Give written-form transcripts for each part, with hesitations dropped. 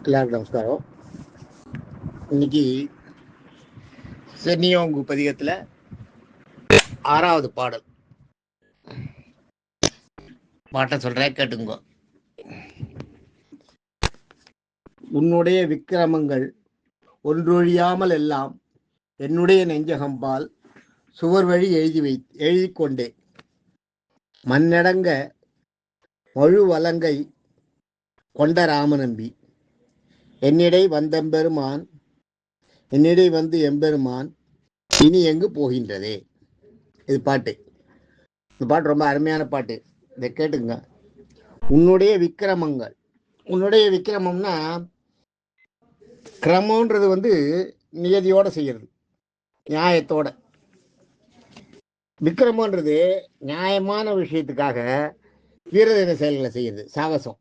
எல்லாருக்கும் நமஸ்காரம். இன்னைக்கு சென்னியோங்கு பதிகத்தில் 6வது பாடல் பாட்டை சொல்கிறேன், கேட்டுங்க. உன்னுடைய விக்கிரமங்கள் ஒன்றொழியாமல் எல்லாம் என்னுடைய நெஞ்சகம்பால் சுவர் வழி எழுதி கொண்டே மண்ணடங்க மழு வலங்கை கொண்ட ராமநம்பி என்னிடை வந்தெம்பெருமான் என்னிடை வந்து எம்பெருமான் இனி எங்கு போகின்றதே. இது பாட்டு. இந்த பாட்டு ரொம்ப அருமையான பாட்டு. இதை கேட்டுங்க. உன்னுடைய விக்கிரமங்கள், உன்னுடைய விக்கிரமம்னா கிரமன்றது நியதியோட செய்யறது, நியாயத்தோட. விக்கிரமன்றது நியாயமான விஷயத்துக்காக வீரதீர செயல்களை செய்யறது, சாகசம்.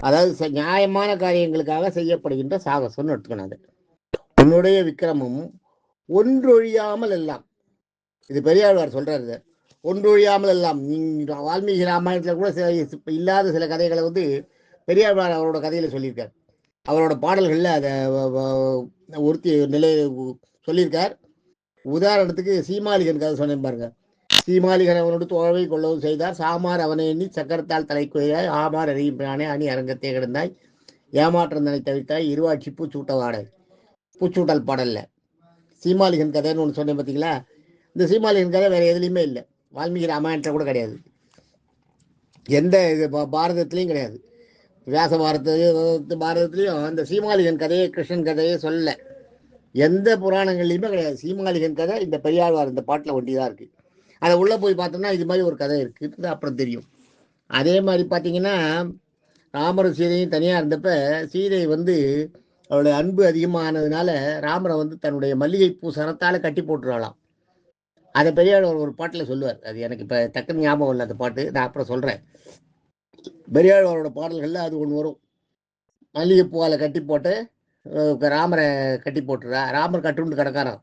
அதாவது நியாயமான காரியங்களுக்காக செய்யப்படுகின்ற சாகசம்னு எடுத்துக்கணும். அது உன்னுடைய விக்கிரமம் ஒன்றொழியாமல் எல்லாம். இது பெரியாழ்வார் சொல்றாரு. ஒன்றொழியாமல் எல்லாம். வால்மீகி ராமாயணத்தில் கூட இல்லாத சில கதைகளை பெரியாழ்வார் அவரோட கதையில சொல்லியிருக்கார். அவரோட பாடல்களில் அதை ஒருத்தி நிலை சொல்லியிருக்கார். உதாரணத்துக்கு சீமாலிகன் கதை சொன்னேன் பாருங்க. சீமாலிகன் அவனோடு தோழவை கொள்ளவும் செய்தார். சாமார் அவனை எண்ணி சக்கரத்தால் தலைக்குயாய் ஆமார் அறியும் பிரானே அணி அரங்கத்தை கிடந்தாய் ஏமாற்றந்தனை தவிர்த்தாய் இருவாட்சி பூச்சூட்ட வாடை. பூச்சூட்டல் பாடல்ல சீமாலிகன் கதைன்னு ஒன்று சொன்னேன் பார்த்தீங்களா. இந்த சீமாலிகன் கதை வேற எதுலையுமே இல்லை. வால்மீகி ராமாயணத்தை கூட கிடையாது, எந்த இது பாரதத்துலேயும் கிடையாது. வியாச பாரதத்துலேயும் அந்த சீமாலிகன் கதையை, கிருஷ்ணன் கதையை சொல்லலை. எந்த புராணங்கள்லையுமே கிடையாது சீமாலிகன் கதை. இந்த பெரியாழ்வார் இந்த பாட்டில் ஒண்டி தான் இருக்குது. அதை உள்ளே போய் பார்த்தோம்னா இது மாதிரி ஒரு கதை இருக்குது, அப்புறம் தெரியும். அதே மாதிரி பார்த்தீங்கன்னா ராமரும் சீதையும் தனியாக இருந்தப்ப சீதை அவளுடைய அன்பு அதிகமானதுனால ராமரை தன்னுடைய மல்லிகைப்பூ சரத்தால் கட்டி போட்டுருவாளாம். அதை பெரியாழ்வார் ஒரு பாட்டில் சொல்லுவார். அது எனக்கு இப்போ டக்குன்னு ஞாபகம் இல்லை அந்த பாட்டு, நான் அப்புறம் சொல்கிறேன். பெரியாழ்வாரோட பாடல்களில் அது ஒன்று வரும். மல்லிகைப்பூவால் கட்டி போட்டு ராமரை கட்டி போட்டுறா. ராமர் கட்டுண்டு கிடக்காராம்.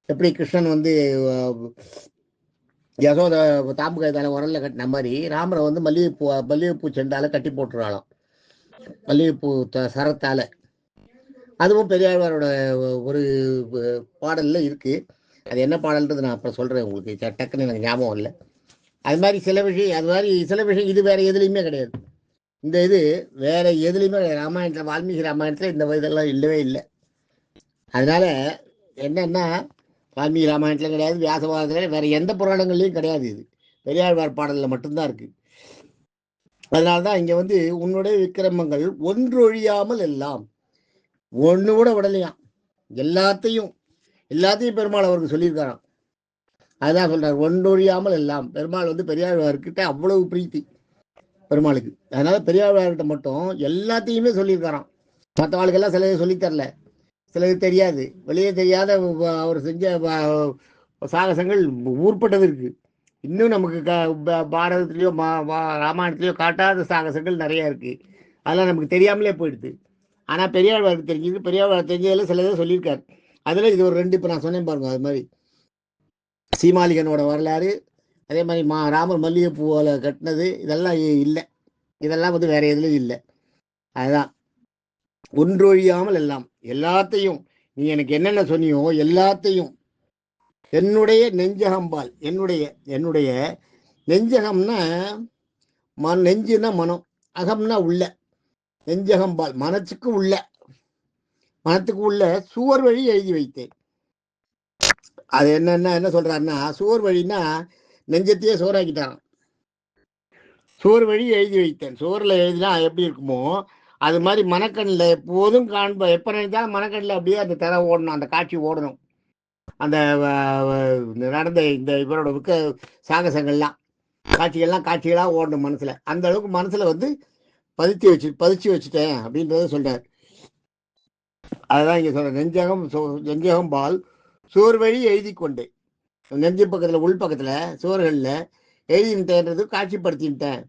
எப்படி கிருஷ்ணன் யசோத தாம்பு கைதால உரல்ல கட்டின மாதிரி ராமரை மல்லிகைப்பூ செண்டால கட்டி போட்டுறாளாம், மல்லிகைப்பூ சரத்தால. அதுவும் பெரியாழ்வாரோட ஒரு பாடல்ல இருக்கு. அது என்ன பாடல்ன்றது நான் அப்புறம் சொல்றேன் உங்களுக்கு, டக்குன்னு எனக்கு ஞாபகம் இல்லை. அது மாதிரி சில விஷயம் இது வேற எதுலையுமே கிடையாது. இந்த இது வேற எதுலையுமே கிடையாது. ராமாயணத்தில், வால்மீகி ராமாயணத்தில் இந்த இதெல்லாம் இல்லவே இல்லை. அதனால என்னன்னா வால்மீகி ராமாயணத்துல கிடையாது, வியாசபாரத்தில் வேற எந்த புராணங்கள்லையும் கிடையாது. இது பெரியாழ்வார் பாடலில் மட்டும்தான் இருக்கு. அதனால்தான் இங்க உன்னுடைய விக்கிரமங்கள் ஒன்றொழியாமல் எல்லாம், ஒன்று கூட விடலையாம், எல்லாத்தையும் பெருமாள் அவருக்கு சொல்லியிருக்காராம். அதுதான் சொல்றார், ஒன்றொழியாமல் எல்லாம். பெருமாள் பெரியாழ்வார்கிட்ட அவ்வளவு பிரீத்தி பெருமாளுக்கு. அதனால பெரியாழ்வார்கிட்ட மட்டும் எல்லாத்தையுமே சொல்லியிருக்காராம். மற்றவாளுக்கெல்லாம் சிலது சொல்லித்தரல, சிலது தெரியாது, வெளியே தெரியாத அவர் செஞ்ச சாகசங்கள் ஊர்பட்டது இருக்கு. இன்னும் நமக்கு பாரதத்திலேயோ ராமாயணத்திலேயோ காட்டாத சாகசங்கள் நிறைய இருக்கு. அதெல்லாம் நமக்கு தெரியாமலே போயிடுது. ஆனால் பெரியாழ்வாருக்கு தெரிஞ்சது, பெரியாழ்வார் தெரிஞ்சதில் சிலதை சொல்லியிருக்காரு. அதில் இது ஒரு 2 இப்போ நான் சொன்னேன் பாருங்க. அது மாதிரி சீமாலிகனோட வரலாறு, அதே மாதிரி ராமர் மல்லிகைப்பூவால் கட்டினது, இதெல்லாம் இல்லை. இதெல்லாம் வேற எதுலையும் இல்லை. அதுதான் ஒன்றொழியாமல் எல்லாம், எல்லாத்தையும் நீ எனக்கு என்னென்ன சொன்னியோ எல்லாத்தையும் என்னுடைய நெஞ்சகம்பால். என்னுடைய நெஞ்சகம்னா நெஞ்சுன்னா மனம், அகம்னா உள்ள. நெஞ்சகம்பால் மனத்துக்கு உள்ள சுவர் வழி எழுதி வைத்தேன். அது என்ன சொல்றாருன்னா, சுவர் வழின்னா நெஞ்சத்தையே சோறாக்கிட்டாராம். சுவர் வழி எழுதி வைத்தேன். சுவரில் எழுதினா எப்படி இருக்குமோ அது மாதிரி மனக்கண்ணில் எப்போதும் காண்ப. எப்போ நினைச்சாலும் மனக்கண்ணில் அப்படியே அந்த திரை ஓடணும், அந்த காட்சி ஓடணும். அந்த நடந்த இந்த இவரோட சாகசங்கள்லாம் காட்சிகளாக ஓடணும் மனசில். அந்த அளவுக்கு மனசில் பதிச்சு வச்சுட்டேன் அப்படின்றத சொல்றார். அதுதான் இங்கே சொல்ற, நெஞ்சகம் பால் சுவர் வழி எழுதி கொண்டேன். நெஞ்சு பக்கத்தில், உள் பக்கத்தில் சுவர்களில் எழுதிட்டேன்றது காட்சிப்படுத்திட்டேன்.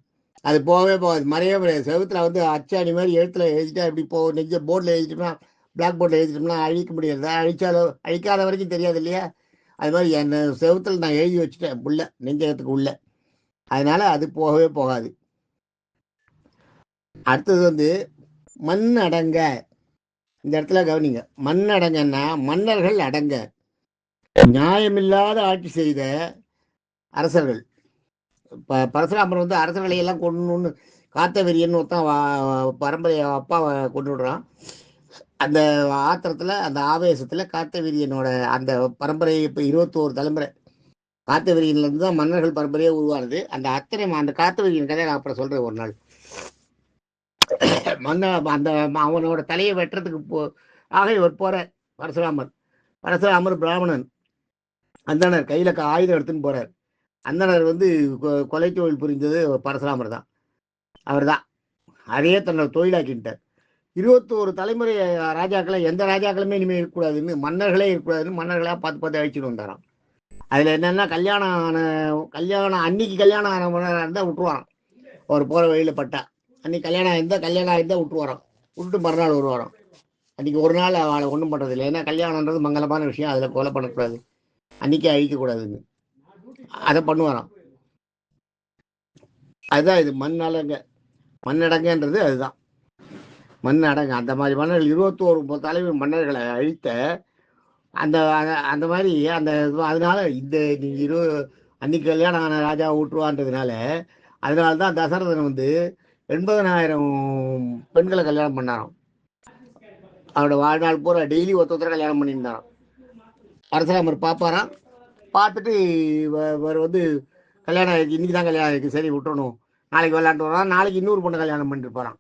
அது போகவே போகாது, மறையவே முடியாது. செவத்தில் அச்சாணி மாதிரி எழுத்துல எழுதிட்டா எப்படி நெஞ்ச போர்டில் எழுதிட்டோம்னா, பிளாக் போர்டில் எழுதிட்டோம்னா அழிக்க முடியாது. அழிக்காத வரைக்கும் தெரியாது இல்லையா. அது மாதிரி என் செவத்தில் நான் எழுதி வச்சுட்டேன் உள்ள, நெஞ்சகத்துக்கு உள்ள. அதனால அது போகவே போகாது. அடுத்தது மண் அடங்க. இந்த இடத்துல கவனிங்க, மண் அடங்கன்னா மன்னர்கள் அடங்க, நியாயமில்லாத ஆட்சி செய்த அரசர்கள். பரசுராமர் வந்து அரசர்களை எல்லாம் கொண்டு காத்த வெறியன்னு ஒருத்தன் பரம்பரைய அப்பாவை கொண்டு விடுறான். அந்த ஆத்திரத்தில், அந்த ஆவேசத்தில் காத்த வீரியனோட அந்த பரம்பரை இப்போ 21 தலைமுறை காத்த வீரியன்லேருந்து தான் மன்னர்கள் பரம்பரையே உருவானது. அந்த காத்த வீரியன் கதையை நான் அப்புறம் சொல்கிறேன் ஒரு நாள். அந்த அவனோட தலையை வெட்டுறதுக்கு ஆக இவர் போகிறார். பரசுராமர் பிராமணன் அந்தனர், கையில் ஆயுதம் எடுத்துன்னு போகிறார். அந்தனர் வந்து கொலை தொழில் புரிந்தது பரசுராமர் தான். அவர் தான் அதையே தன்னோட தொழிலாக்கிட்டார். 21 தலைமுறை ராஜாக்களை எந்த ராஜாக்களுமே இனிமேல் இருக்கக்கூடாதுன்னு, மன்னர்களே இருக்கக்கூடாதுன்னு மன்னர்களாக பார்த்து அழிச்சுட்டு வந்தாராம். அதில் என்னென்னா, அன்னைக்கு கல்யாணம் ஆன மன்னராக இருந்தால் விட்டுருவாராம். அவர் போகிற வழியில் பட்டா அன்னைக்கு கல்யாணம் இருந்தால் விட்டுருவாராம். விட்டுட்டு மறுநாள் வருவாராம். அன்றைக்கி ஒரு நாள் அவளை ஒன்றும் பண்ணுறதில்லை. ஏன்னா கல்யாணன்றது மங்களமான விஷயம், அதில் கொலை பண்ணக்கூடாது, அன்றைக்கே அழிக்கக்கூடாதுன்னு அதை பண்ணுவாராம். அதுதான் இது மண்ணடங்கன்றது. அதுதான் மண் அடங்க. அந்த மாதிரி மன்னர்கள் 21 தலைவர் மன்னர்களை அழித்த அந்த மாதிரி அதனால அன்னைக்கு கல்யாணம் ஆன ராஜா ஊற்றுவான்றதுனால அதனால்தான் தசரதன் வந்து 80,000 பெண்களை கல்யாணம் பண்ணாராம். அவரோட வாழ்நாள் பூரா டெய்லி ஒருத்தர கல்யாணம் பண்ணியிருந்தாராம். பரசுராமர் பார்ப்பாராம். பார்த்துட்டு இவர் வந்து கல்யாணம் ஆயிடுச்சு, இன்னைக்கு தான் கல்யாணம் ஆயிருக்கு, சரி விட்டுறணும், நாளைக்கு விளையாண்டு வரான், நாளைக்கு இன்னொரு பொண்ணு கல்யாணம் பண்ணிருப்பாரான்.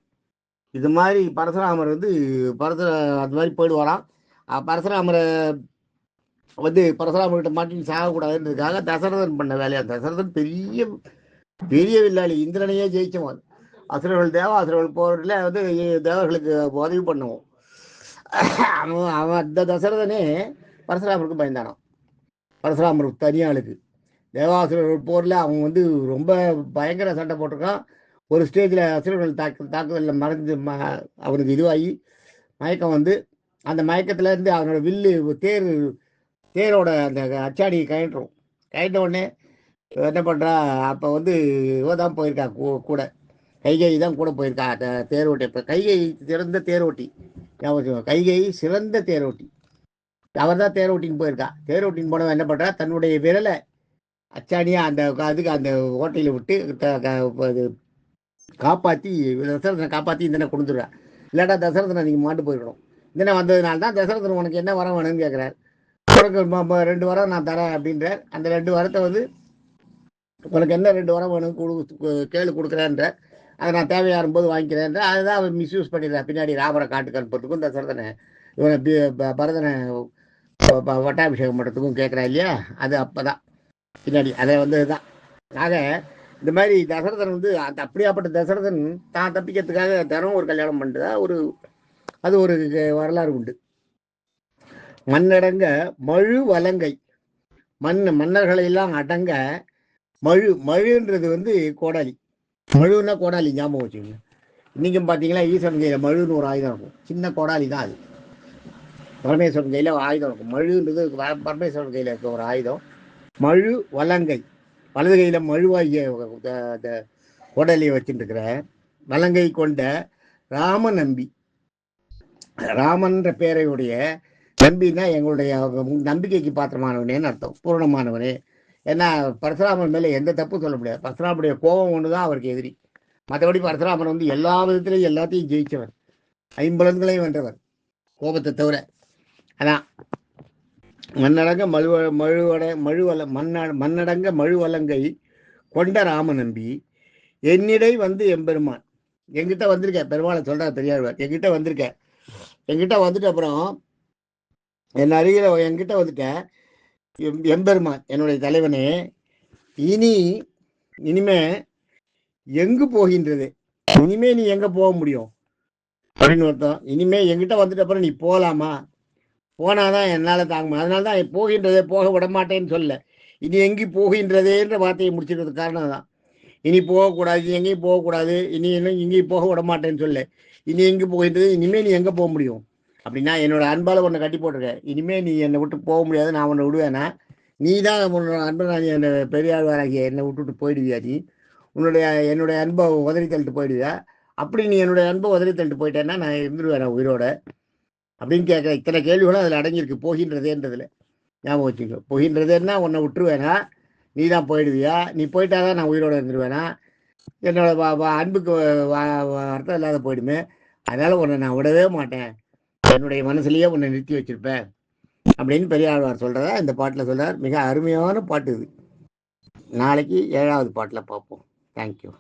இது மாதிரி பரசுராமர் வந்து அது மாதிரி போயிடுவாராம். பரசுராமரை வந்து பரசுராமர்கிட்ட மாட்டின்னு சாகக்கூடாதுன்றதுக்காக தசரதன் பண்ண வேலையா. தசரதன் பெரிய பெரிய வில்லாளி, இந்திரனையே ஜெயிச்சவன். தேவாசுரர்கள் போரில் வந்து தேவர்களுக்கு உதவி பண்ணுவோம். அவன் அந்த தசரதனே பரசுராமருக்கு பயந்தானான். பரசுராமர் தனியாளுக்கு தேவாசுரர்கள் போரில் அவன் வந்து ரொம்ப பயங்கர சண்டை போட்டிருக்கான். ஒரு ஸ்டேஜில் அசுரர்கள் தாக்குதலில் மறைஞ்சு அவனுக்கு இதுவாகி மயக்கம் வந்து, அந்த மயக்கத்துலேருந்து அவனோட வில்லு தேரோட அந்த அச்சாடி கயிட்ட உடனே என்ன பண்ணுறா, அப்போ வந்து தான் போயிருக்கா கூட, கைகை தான் கூட போயிருக்கா தேரோட்டி. இப்போ கைகை சிறந்த தேரோட்டி, கைகை சிறந்த தேரோட்டி, அவர் தான் தேரோட்டின்னு போயிருக்கா. தேரோட்டின்னு போனவன் என்ன பண்ணுறா, தன்னுடைய விரலை அச்சாடியாக அந்த ஓட்டையில் விட்டு காப்பாற்றி தசரதனை காப்பாற்றி இந்தனை கொடுத்துடுறா. இல்லாட்டா தசரதனை நீங்கள் மாட்டு போயிடணும். இந்தனை வந்ததுனால தான் தசரதன் உனக்கு என்ன வரம் வேணும்னு கேட்குறாரு. உனக்கு 2 வரம் நான் தரேன் அப்படின்றார். அந்த 2 வரத்தை வந்து உனக்கு என்ன 2 வரம் வேணும் கேளு கொடுக்குறேன்ற, அதை நான் தேவையாக இருக்கும்போது வாங்கிக்கிறேன்ற. அதுதான் அவர் மிஸ்யூஸ் பண்ணிடுறா. பின்னாடி ராமரை காட்டுக்கு அனுப்புறதுக்கும் தசரதனை இவனை பரதனை வட்டாபிஷேகம் பண்ணுறதுக்கும் கேட்குறா இல்லையா, அது அப்போ தான் பின்னாடி அதை வந்து தான். ஆக இந்த மாதிரி தசரதன் வந்து அப்படியாப்பட்ட தசரதன் தான் தப்பிக்கிறதுக்காக தினம் ஒரு கல்யாணம் பண்ணுறதா அது ஒரு வரலாறு உண்டு. மண்ணடங்க மழு வலங்கை, மன்னர்களை எல்லாம் அடங்க மழுன்றது வந்து கோடாலி. மழுன்னா கோடாலி, ஞாபகம் வச்சுக்கோங்க. இன்னைக்கும் பார்த்தீங்களா ஈஸ்வரன் கையில் மழுன்னு ஒரு ஆயுதம் இருக்கும், சின்ன கோடாலி தான் அது. பரமேஸ்வரன் கையில் ஆயுதம் இருக்கும். மழுன்றது பரமேஸ்வரன் கையில் இருக்க ஒரு ஆயுதம். மழு வலங்கை, வலது கையில் மழுவாகிய கோடாலியை வச்சுட்டு இருக்கிற வலங்கை கொண்ட ராம நம்பி. ராமன்ற பேரையுடைய நம்பினா எங்களுடைய நம்பிக்கைக்கு பாத்திரமானவனேன்னு அர்த்தம், பூரணமானவனே. ஏன்னா பரசுராமன் மேலே எந்த தப்பும் சொல்ல முடியாது. பரசுராமுடைய கோபம் ஒன்று தான் அவருக்கு எதிரி. மற்றபடி பரசுராமன் வந்து எல்லா விதத்திலையும் எல்லாத்தையும் ஜெயிச்சவர், 50 வென்றவர், கோபத்தை தவிர. அதான் மண்ணடங்க மண்ணடங்க மழுவலங்கை கொண்ட ராம நம்பி என்னிடை வந்து எம்பெருமான். என்கிட்ட வந்திருக்க பெருமாளை சொல்ற பெரியாழ்வார். என்கிட்ட வந்துட்டு அப்புறம் என் அருகில என்கிட்ட வந்துட்ட எம்பெருமான், என்னுடைய தலைவனே, இனிமே எங்கு போகின்றது, இனிமே நீ எங்க போக முடியும் அப்படின்னு அர்த்தம். இனிமே என்கிட்ட வந்துட்டு அப்புறம் நீ போகலாமா, போனாதான் என்னால் தாங்க முடியும். அதனால தான் போகின்றதே போக விடமாட்டேன்னு சொல்ல, இனி எங்கி போகின்றதேன்ற வார்த்தையை முடிச்சிருக்கிறது காரணம் தான். இனி போகக்கூடாது, எங்கேயும் போகக்கூடாது, இன்னும் இங்கேயும் போக விடமாட்டேன்னு சொல்ல, இனி எங்கே போகின்றது, இனிமேல் நீ எங்கே போக முடியும் அப்படின்னா, என்னோட அன்பால் உன்னை கட்டி போட்டிருக்க, இனிமேல் நீ என்னை விட்டு போக முடியாது, நான் உன்னை விடுவேனா, நீ தான் உன்னோட அன்பை என்னை பெரியாழ்வாராகிய என்னை விட்டுட்டு போயிடுவியா, நீ என்னுடைய அன்பை உதறி தள்ளிட்டு போயிடுவியா, அப்படி நீ என்னுடைய அன்பை உதறி தள்ளிட்டு போயிட்டேன்னா நான் இருந்துருவேன் உயிரோட அப்படின்னு கேட்குற இத்தனை கேள்விகளும் அதில் அடங்கியிருக்கு போகின்றதேன்றதுல. ஞாபகம் வச்சுக்கோ. போகின்றதேன்னா உன்னை விட்டுருவேனா, நீ தான் போயிடுவியா, நீ போயிட்டாதான் நான் உயிரோட இருந்துருவேனா, என்னோட அன்புக்கு அர்த்தம் இல்லாத போயிடுமே, அதனால உன்னை நான் விடவே மாட்டேன், என்னுடைய மனசுலயே உன்னை நிறுத்தி வச்சிருப்பேன் அப்படின்னு பெரியாழ்வார் சொல்றதா இந்த பாட்டில் சொல்றார். மிக அருமையான பாட்டு இது. நாளைக்கு 7வது பாட்டில் பார்ப்போம். தேங்க்யூ.